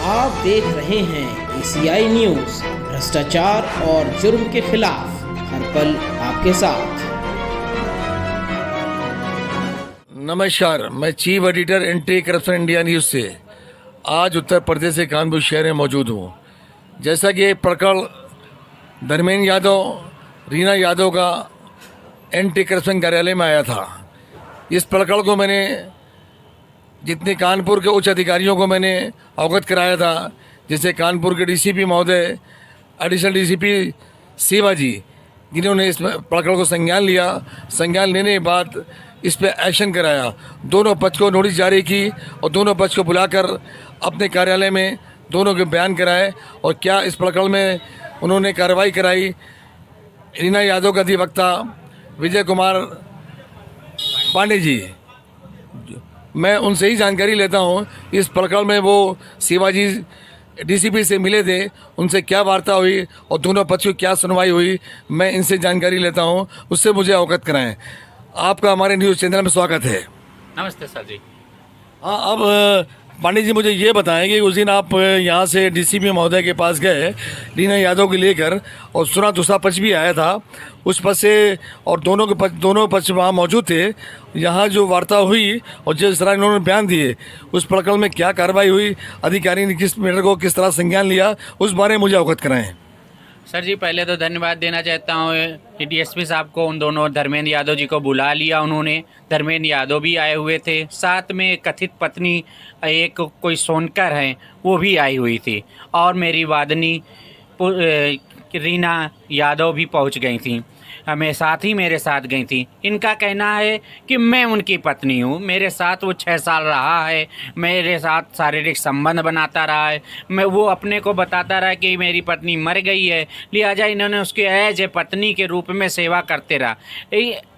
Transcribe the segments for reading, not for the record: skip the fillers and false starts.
आप देख रहे हैं एशियाई न्यूज़, भ्रष्टाचार और जुर्म के खिलाफ हर पल आपके साथ। नमस्कार, मैं chief editor anti corruption India news से आज उत्तर प्रदेश के कानपुर शहर में मौजूद हूँ। जैसा कि एक प्रकरण धर्मेंद्र यादव, रीना यादव का एंटी करप्शन कार्यालय में आया था। इस प्रकरण को मैंने जितने कानपुर के उच्च अधिकारियों को मैंने अवगत कराया था, जैसे कानपुर के डीसीपी महोदय, एडिशनल डीसीपी शिवाजी, जिन्होंने इस प्रकरण को संज्ञान लिया। संज्ञान लेने के बाद इस पर एक्शन कराया। दोनों पक्ष को नोटिस जारी की और दोनों पक्ष को बुलाकर अपने कार्यालय में दोनों के बयान कराए और क्या इस प्रकरण में उन्होंने कार्रवाई कराई। रीना यादव का अधिवक्ता विजय कुमार पांडे जी, मैं उनसे ही जानकारी लेता हूँ। इस प्रकरण में वो शिवाजी डीसीपी से मिले थे, उनसे क्या वार्ता हुई और दोनों पक्ष की क्या सुनवाई हुई, मैं इनसे जानकारी लेता हूँ, उससे मुझे अवगत कराएं। आपका हमारे न्यूज़ चैनल में स्वागत है। नमस्ते सर जी। हाँ, अब पांडे जी मुझे ये बताएं कि उस दिन आप यहाँ से डीसीपी महोदय के पास गए रीना यादव को लेकर और सुना दूसरा पक्ष भी आया था उस पक्ष से, और दोनों पक्ष वहाँ मौजूद थे। यहाँ जो वार्ता हुई और जिस तरह इन्होंने बयान दिए, उस प्रकरण में क्या कार्रवाई हुई, अधिकारी ने किस मैटर को किस तरह संज्ञान लिया, उस बारे में मुझे अवगत कराएं। सर जी, पहले तो धन्यवाद देना चाहता हूँ कि डीएसपी साहब को, उन दोनों धर्मेंद्र यादव जी को बुला लिया उन्होंने। धर्मेंद्र यादव भी आए हुए थे, साथ में कथित पत्नी एक कोई सोनकर हैं वो भी आई हुई थी, और मेरी वादनी रीना यादव भी पहुंच गई थी, हमें साथ ही मेरे साथ गई थी। इनका कहना है कि मैं उनकी पत्नी हूँ, मेरे साथ वो 6 साल रहा है, मेरे साथ शारीरिक संबंध बनाता रहा है, मैं वो अपने को बताता रहा कि मेरी पत्नी मर गई है, लिहाजा इन्होंने उसके एज ए पत्नी के रूप में सेवा करते रहा।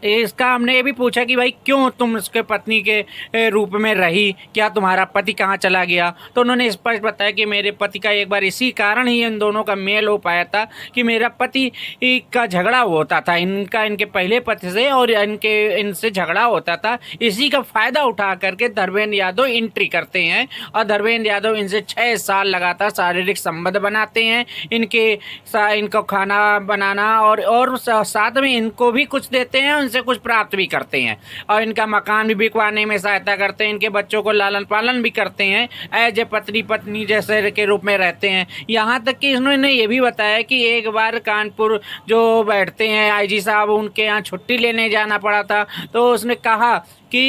इसका हमने ये भी पूछा कि भाई क्यों तुम उसके पत्नी के रूप में रही, क्या तुम्हारा पति कहाँ चला गया? तो उन्होंने स्पष्ट बताया कि मेरे पति का एक बार इसी कारण ही इन दोनों का मेल हो पाया था कि मेरा पति का झगड़ा होता था इनके पहले पति से, और इनसे झगड़ा होता था। इसी का फ़ायदा उठा करके धर्मेंद्र यादव एंट्री करते हैं और धर्मेंद्र यादव इनसे 6 साल लगातार शारीरिक संबंध बनाते हैं। इनको खाना बनाना और साथ में इनको भी कुछ देते हैं, उनसे कुछ प्राप्त भी करते हैं, और इनका मकान भी बिकवाने में सहायता करते हैं, इनके बच्चों को लालन पालन भी करते हैं, एज ए पत्नी जैसे के रूप में रहते हैं। यहाँ तक कि इन्होंने ये भी बताया कि एक बार कानपुर जो बैठते हैं आईजी साहब, उनके यहाँ छुट्टी लेने जाना पड़ा था, तो उसने कहा कि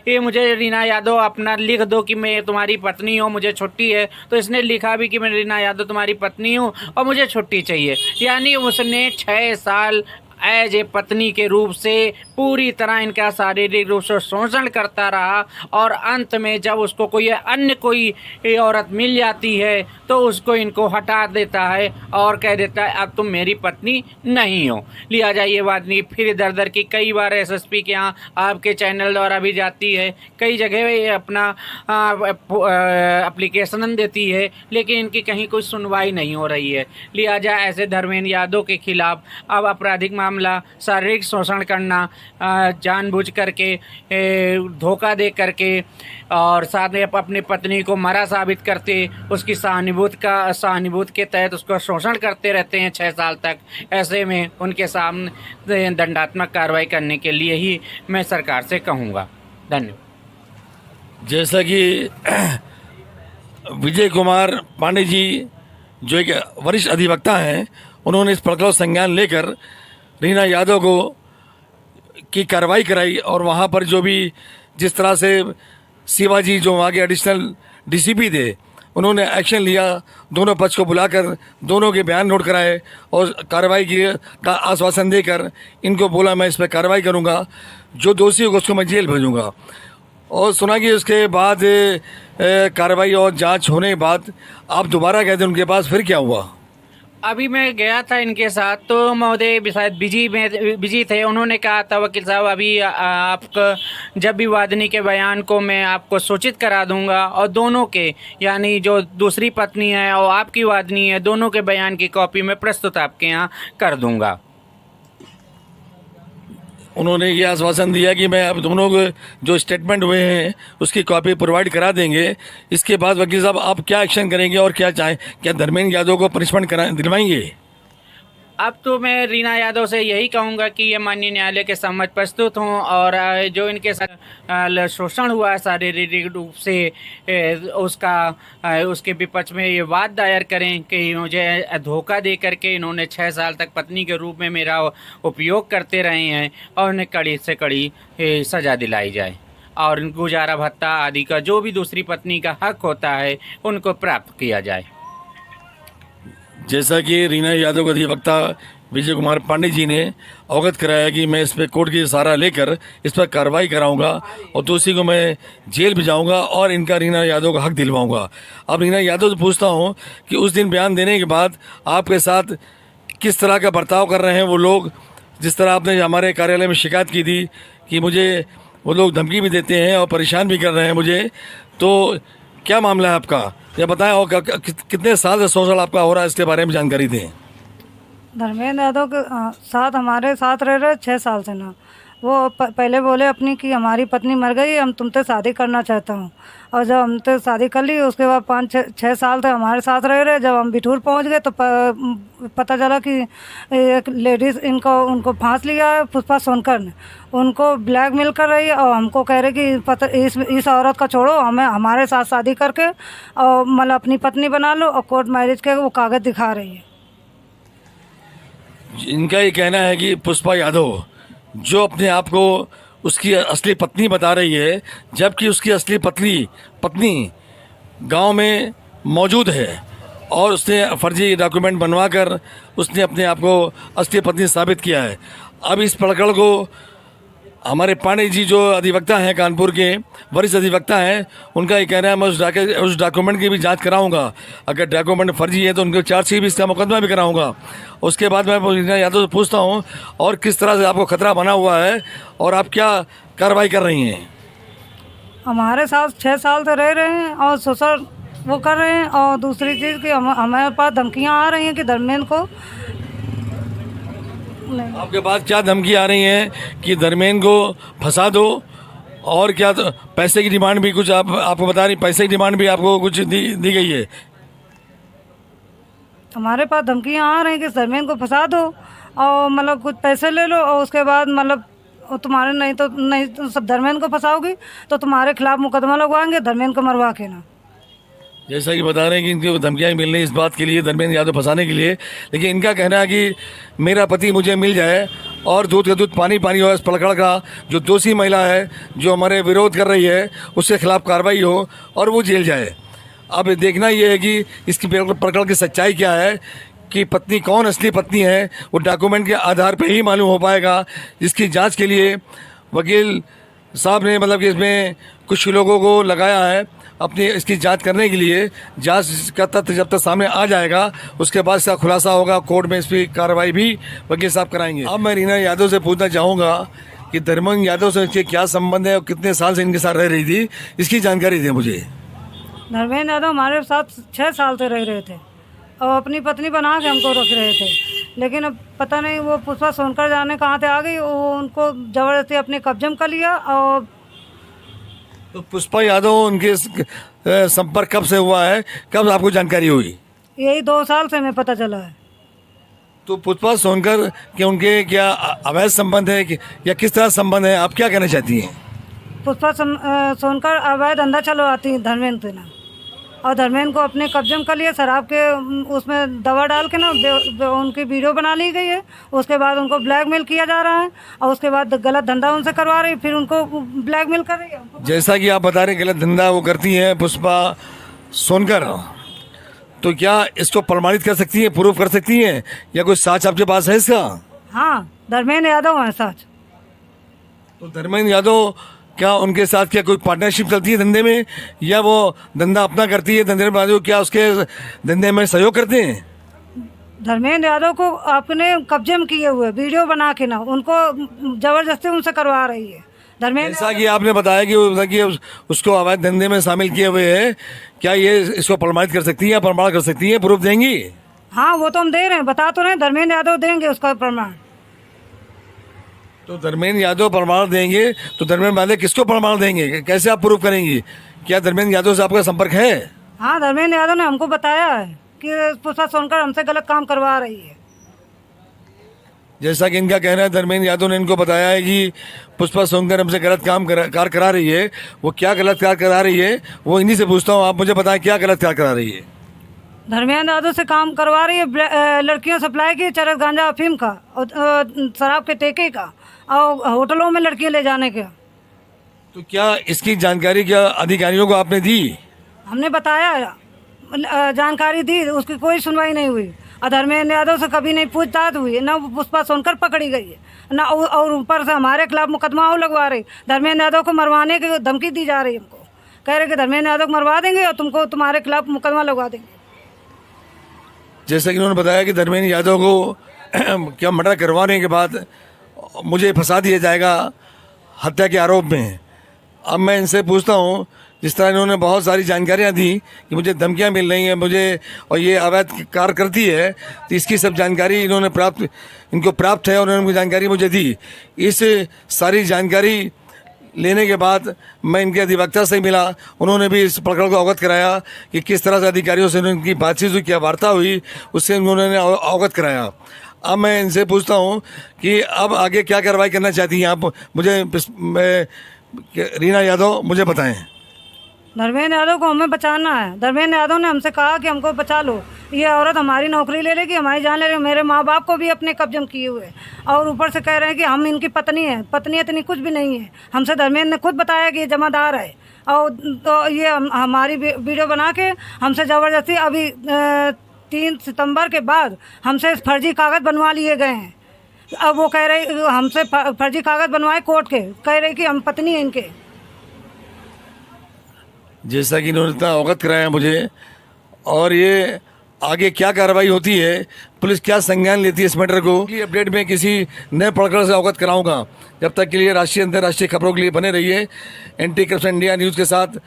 ये मुझे रीना यादव अपना लिख दो कि मैं तुम्हारी पत्नी हूँ, मुझे छुट्टी है। तो इसने लिखा भी कि मैं रीना यादव तुम्हारी पत्नी हूँ और मुझे छुट्टी चाहिए। यानी उसने 6 साल एज ए पत्नी के रूप से पूरी तरह इनका शारीरिक रूप से शोषण करता रहा, और अंत में जब उसको कोई औरत मिल जाती है तो उसको इनको हटा देता है और कह देता है अब तुम मेरी पत्नी नहीं हो। लिहाजा ये बात नहीं, फिर दर दर की कई बार एसएसपी के यहाँ आपके चैनल द्वारा भी जाती है, कई जगह अपना एप्लीकेशन देती है, लेकिन इनकी कहीं कोई सुनवाई नहीं हो रही है। लिहाजा ऐसे धर्मेंद्र यादव के खिलाफ अब आपराधिक मामला, शारीरिक शोषण करना, जानबूझ करके धोखा दे करके, और साथ में अपनी पत्नी को मरा साबित करते उसकी सहानुभूति के तहत उसको शोषण करते रहते हैं 6 साल तक। ऐसे में उनके सामने दंडात्मक कार्रवाई करने के लिए ही मैं सरकार से कहूँगा। धन्यवाद। जैसा कि विजय कुमार पांडे जी जो एक वरिष्ठ अधिवक्ता हैं, उन्होंने इस प्रकरण संज्ञान लेकर रीना यादव को की कार्रवाई कराई, और वहाँ पर जो भी जिस तरह से शिवाजी जो वहाँ के एडिशनल डीसीपी थे, उन्होंने एक्शन लिया, दोनों पक्ष को बुलाकर दोनों के बयान नोट कराए और कार्रवाई का आश्वासन देकर इनको बोला मैं इस पर कार्रवाई करूँगा, जो दोषी होगा उसको मैं जेल भेजूँगा। और सुना कि उसके बाद कार्रवाई और जांच होने के बाद आप दोबारा गए थे उनके पास, फिर क्या हुआ? अभी मैं गया था इनके साथ, तो महोदय शायद बिजी थे। उन्होंने कहा था वकील साहब अभी आपका जब भी वादनी के बयान को मैं आपको सूचित करा दूंगा, और दोनों के यानी जो दूसरी पत्नी है और आपकी वादनी है, दोनों के बयान की कॉपी मैं प्रस्तुत आपके यहाँ कर दूंगा। उन्होंने ये आश्वासन दिया कि मैं अब दोनों को जो स्टेटमेंट हुए हैं उसकी कॉपी प्रोवाइड करा देंगे। इसके बाद वकील साहब आप क्या एक्शन करेंगे और क्या चाहें, क्या धर्मेंद्र यादव को पनिशमेंट दिलवाएंगे? अब तो मैं रीना यादव से यही कहूँगा कि ये माननीय न्यायालय के समक्ष प्रस्तुत हों और जो इनके साथ शोषण हुआ है शारीरिक रूप से उसके विपक्ष में ये वाद दायर करें कि मुझे धोखा दे करके इन्होंने 6 साल तक पत्नी के रूप में मेरा उपयोग करते रहे हैं और उन्हें कड़ी से कड़ी सज़ा दिलाई जाए और गुजारा भत्ता आदि का जो भी दूसरी पत्नी का हक होता है उनको प्राप्त किया जाए। जैसा कि रीना यादव के अधिवक्ता विजय कुमार पांडे जी ने अवगत कराया कि मैं इस पर कोर्ट की सहारा लेकर इस पर कार्रवाई कराऊंगा और दोषी को मैं जेल भिजाऊंगा और इनका रीना यादव का हक दिलवाऊंगा। अब रीना यादव से पूछता हूं कि उस दिन बयान देने के बाद आपके साथ किस तरह का बर्ताव कर रहे हैं वो लोग, जिस तरह आपने हमारे कार्यालय में शिकायत की थी कि मुझे वो लोग धमकी भी देते हैं और परेशान भी कर रहे हैं मुझे, तो क्या मामला है आपका, या बताएं और कितने साल से शोषण आपका हो रहा है इसके बारे में जानकारी दें। धर्मेंद्र यादव के साथ हमारे साथ रह रहे 6 साल से ना। वो पहले बोले अपनी कि हमारी पत्नी मर गई, हम तुमसे शादी करना चाहता हूँ, और जब हमसे शादी कर ली उसके बाद 5-6 साल तक हमारे साथ रह रहे। जब हम बिठूर पहुँच गए तो पता चला कि एक लेडीज़ उनको फांस लिया है, पुष्पा सोनकर ने। उनको ब्लैकमेल कर रही है और हमको कह रहे कि इस औरत का छोड़ो, हमें हमारे साथ शादी करके और मतलब अपनी पत्नी बना लो, और कोर्ट मैरिज के वो कागज़ दिखा रही है। इनका ये कहना है कि पुष्पा यादव जो अपने आप को उसकी असली पत्नी बता रही है, जबकि उसकी असली पत्नी गांव में मौजूद है और उसने फर्जी डॉक्यूमेंट बनवाकर उसने अपने आप को असली पत्नी साबित किया है। अब इस प्रकरण को हमारे पांडे जी जो अधिवक्ता हैं, कानपुर के वरिष्ठ अधिवक्ता हैं, उनका ये कहना है मैं उस डॉक्यूमेंट की भी जांच कराऊंगा। अगर डॉक्यूमेंट फर्जी है तो उनके चार्जशीट भी, इसका मुकदमा भी कराऊंगा। उसके बाद मैं रीना यादव से पूछता हूं और किस तरह से आपको खतरा बना हुआ है और आप क्या कार्रवाई कर रही हैं। हमारे साथ 6 साल से रह रहे हैं और शोषण वो कर रहे हैं, और दूसरी चीज़ कि हमारे पास धमकियाँ आ रही हैं कि धर्मेंद्र को आपके पास क्या धमकी आ रही है कि धर्मेंद्र को फंसा दो, और क्या तो पैसे की डिमांड भी कुछ आपको बता रही, पैसे की डिमांड भी आपको कुछ दी गई है। हमारे पास धमकियाँ आ रही हैं कि धर्मेंद्र को फंसा दो और मतलब कुछ पैसे ले लो, और उसके बाद मतलब तुम्हारे नहीं तो सब धर्मेंद्र को फंसाओगी तो तुम्हारे खिलाफ मुकदमा लगवाएंगे, धर्मेंद्र को मरवा के ना। जैसा कि बता रहे हैं कि इनकी धमकियाँ मिल रही इस बात के लिए, धर्मेंद्र यादव फंसाने के लिए, लेकिन इनका कहना है कि मेरा पति मुझे मिल जाए और दूध का दूध पानी पानी हो, इस प्रकरण का जो दोषी महिला है जो हमारे विरोध कर रही है उसके खिलाफ कार्रवाई हो और वो जेल जाए। अब देखना ये है कि इसकी प्रकरण की सच्चाई क्या है, कि पत्नी कौन असली पत्नी है, वो डॉक्यूमेंट के आधार पर ही मालूम हो पाएगा। जिसकी जाँच के लिए वकील साहब ने मतलब कि इसमें कुछ लोगों को लगाया है अपनी इसकी जांच करने के लिए। जांच का तथ्य जब तक सामने आ जाएगा उसके बाद इसका खुलासा होगा, कोर्ट में इस पर कार्रवाई भी वकील साहब कराएंगे। अब मैं रीना यादव से पूछना चाहूँगा कि धर्मेंद्र यादव से इसके क्या संबंध है और कितने साल से इनके साथ रह रही थी, इसकी जानकारी दें मुझे। धर्मेंद्र यादव हमारे साथ 6 साल से रह रहे थे और अपनी पत्नी बना के हमको रख रहे थे, लेकिन अब पता नहीं वो पुष्पा सोनकर जाने कहाँ से आ गई, वो उनको ज़बरदस्ती अपने कब्जे में कर लिया। और तो पुष्पा यादव उनके संपर्क कब से हुआ है, कब आपको जानकारी हुई? यही 2 साल से हमें पता चला है। तो पुष्पा सोनकर के उनके क्या अवैध संबंध है या किस तरह संबंध है, आप क्या कहना चाहती हैं? पुष्पा सोनकर अवैध धंधा चलवाती है धर्मेंद्र से ना, और धर्मेंद्र को अपने कब्जे में कर लिया। शराब के उसमें दवा डाल के ना उनकी वीडियो बना ली गई है। उसके बाद उनको ब्लैकमेल किया जा रहा है और उसके बाद गलत धंधा उनसे करवा रही, फिर उनको ब्लैकमेल कर रही है। जैसा कि आप बता रहे हैं गलत धंधा वो करती हैं पुष्पा सोनकर, तो क्या इसको प्रमाणित कर सकती हैं, प्रूफ कर सकती हैं, या कोई साक्ष्य आपके पास है इसका? हाँ, धर्मेंद्र यादव है साक्ष्य। तो धर्मेंद्र यादव क्या उनके साथ क्या कोई पार्टनरशिप चलती है धंधे में, या वो धंधा अपना करती है धंधे में, क्या उसके धंधे में सहयोग करते हैं? धर्मेंद्र यादव को अपने कब्जे में किए हुए वीडियो बना के ना उनको जबरदस्ती उनसे करवा रही है। धर्मेंद्र जैसा कि आपने बताया कि उसको अवैध धंधे में शामिल किए हुए हैं, क्या ये इसको प्रमाणित कर सकती है, प्रमाण कर सकती है, प्रूफ देंगी? हाँ, वो तो हम दे रहे हैं, बता तो रहे हैं, धर्मेंद्र यादव देंगे उसका प्रमाण। तो धर्मेंद्र यादव प्रमाण देंगे तो धर्मेंद्र यादव किसको प्रमाण देंगे, कैसे आप प्रूव करेंगी? क्या धर्मेंद्र यादव से आपका संपर्क है? हाँ, धर्मेंद्र यादव ने हमको बताया है कि पुष्पा सोनकर हमसे गलत काम करवा रही है। जैसा कि इनका कहना है, धर्मेंद्र यादव ने इनको बताया है कि पुष्पा सोनकर हमसे गलत कार करा रही है। वो क्या गलत कार करा रही है वो इन्हीं से पूछता हूँ, आप मुझे बताएं क्या गलत कार करा रही है? धर्मेंद्र यादव से काम करवा रही है, लड़कियों सप्लाई की, चरस गांजा अफीम का और शराब के ठेके का और होटलों में लड़कियां ले जाने का। तो क्या इसकी जानकारी क्या अधिकारियों को आपने दी? हमने बताया, जानकारी दी, उसकी कोई सुनवाई नहीं हुई। और धर्मेंद्र यादव से कभी नहीं पूछताछ हुई, ना पुष्पा सोनकर पकड़ी गई है, ना और ऊपर से हमारे खिलाफ मुकदमा लगवा रही। धर्मेंद्र यादव को मरवाने की धमकी दी जा रही है। हमको कह रहे कि धर्मेंद्र यादव को मरवा देंगे और तुमको तुम्हारे खिलाफ मुकदमा लगवा देंगे। जैसा कि उन्होंने बताया कि धर्मेंद्र यादव को क्या मर्डर करवाने के बाद मुझे फंसा दिया जाएगा हत्या के आरोप में। अब मैं इनसे पूछता हूँ, जिस तरह इन्होंने बहुत सारी जानकारियाँ दी कि मुझे धमकियाँ मिल रही हैं मुझे और ये अवैध कार्य करती है, तो इसकी सब जानकारी इनको प्राप्त है और उन्होंने जानकारी मुझे दी। इस सारी जानकारी लेने के बाद मैं इनके अधिवक्ता से मिला, उन्होंने भी इस प्रकरण को अवगत कराया कि किस तरह से अधिकारियों से उनकी बातचीत हुई, क्या वार्ता हुई, उससे उन्होंने अवगत कराया। अब मैं इनसे पूछता हूँ कि अब आगे क्या कार्रवाई करना चाहती हैं आप? रीना यादव मुझे बताएं। धर्मेंद्र यादव को हमें बचाना है। धर्मेंद्र यादव ने हमसे कहा कि हमको बचा लो, ये औरत हमारी नौकरी ले लेगी, हमारी जान ले लेगी, मेरे माँ बाप को भी अपने कब्जे किए हुए और ऊपर से कह रहे हैं कि हम इनकी पत्नी है। पत्नी इतनी कुछ भी नहीं है। हमसे धर्मेंद्र ने खुद बताया कि ये जमादार है और तो ये हमारी वीडियो बना के हमसे ज़बरदस्ती अभी 3 सितंबर के बाद हमसे फर्जी कागज़ बनवा लिए गए हैं। अब वो कह रहे हमसे फर्जी कागज़ बनवाए कोर्ट के, कह रहे कि हम पत्नी हैं इनके। जैसा कि इन्होंने इतना अवगत कराया मुझे, और ये आगे क्या कार्रवाई होती है, पुलिस क्या संज्ञान लेती है इस मैटर को, ये अपडेट में किसी नए प्रकरण से अवगत कराऊंगा। जब तक के लिए राष्ट्रीय अंतर्राष्ट्रीय खबरों के लिए बने रहिए एंटी करप्शन इंडिया न्यूज़ के साथ।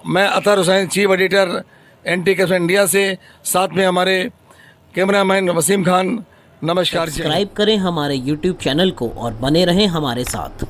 मैं Athar Hussain, chief editor anti corruption India से, साथ में हमारे कैमरामैन वसीम खान। नमस्कार। सब्सक्राइब करें हमारे YouTube चैनल को और बने रहें हमारे साथ।